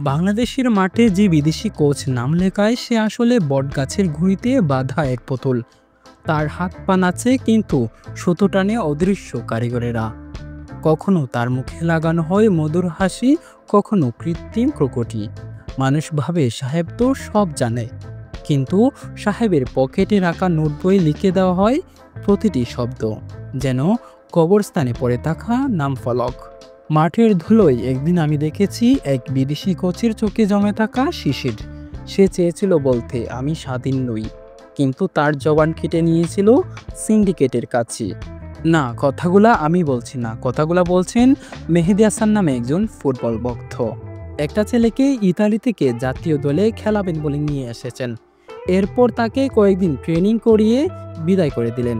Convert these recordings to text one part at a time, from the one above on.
বাংলাদেশের মাঠে যে বিদেশি কোচ নাম লেখায় সে আসলে বটগাছের ঘুড়িতে বাঁধা এক পুতুল। তার হাত পা নাচে কিন্তু সুতো টানে অদৃশ্য কারিগরেরা। কখনো তার মুখে লাগানো হয় মধুর হাসি, কখনো কৃত্রিম ক্রোকটি। মানুষ ভাবে সাহেব তো সব জানে, কিন্তু সাহেবের পকেটে রাখা নোট বই লিখে দেওয়া হয় প্রতিটি শব্দ, যেন কবরস্থানে পড়ে থাকা নাম ফলক। মাঠের ধুলোয় একদিন আমি দেখেছি এক বিদেশি কোচের চোখে জমে থাকা শিশির। সে চেয়েছিল বলতে আমি স্বাধীন নই, কিন্তু তার জবান কেটে নিয়েছিল সিন্ডিকেটের কাছে। না, কথাগুলা আমি বলছি না, কথাগুলা বলছেন মেহেদী হাসান নামে একজন ফুটবল ভক্ত। একটা ছেলেকে ইতালি থেকে জাতীয় দলে খেলাবেন বলে নিয়ে এসেছেন। এরপর তাকে কয়েকদিন ট্রেনিং করিয়ে বিদায় করে দিলেন।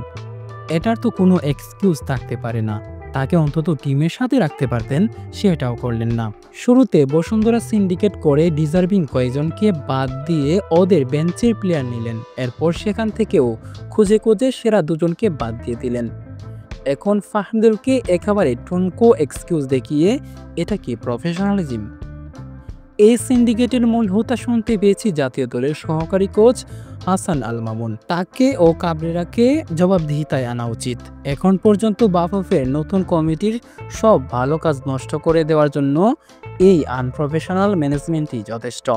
এটার তো কোনো এক্সকিউজ থাকতে পারে না। তাকে অন্তত টিমের সাথে রাখতে পারতেন, সেটাও করলেন না। শুরুতে বসুন্ধরা সিন্ডিকেট করে ডিজার্ভিং কয়েকজনকে বাদ দিয়ে ওদের বেঞ্চের প্লেয়ার নিলেন। এরপর সেখান থেকেও খুঁজে খুঁজে সেরা দুজনকে বাদ দিয়ে দিলেন। এখন ফাহদুলকে একেবারে টুনকো এক্সকিউজ দেখিয়ে এটা কি প্রফেশনালিজম? এই সিন্ডিকেটের মূল হোতা শুনতে পেয়েছি জাতীয় দলের সহকারী কোচ হাসান আল মামুন। তাকে ও কাবরেরাকে জবাবদিহিতায় আনা উচিত। এখন পর্যন্ত বাফুফের নতুন কমিটির সব ভালো কাজ নষ্ট করে দেওয়ার জন্য এই আনপ্রফেশনাল ম্যানেজমেন্টই যথেষ্ট।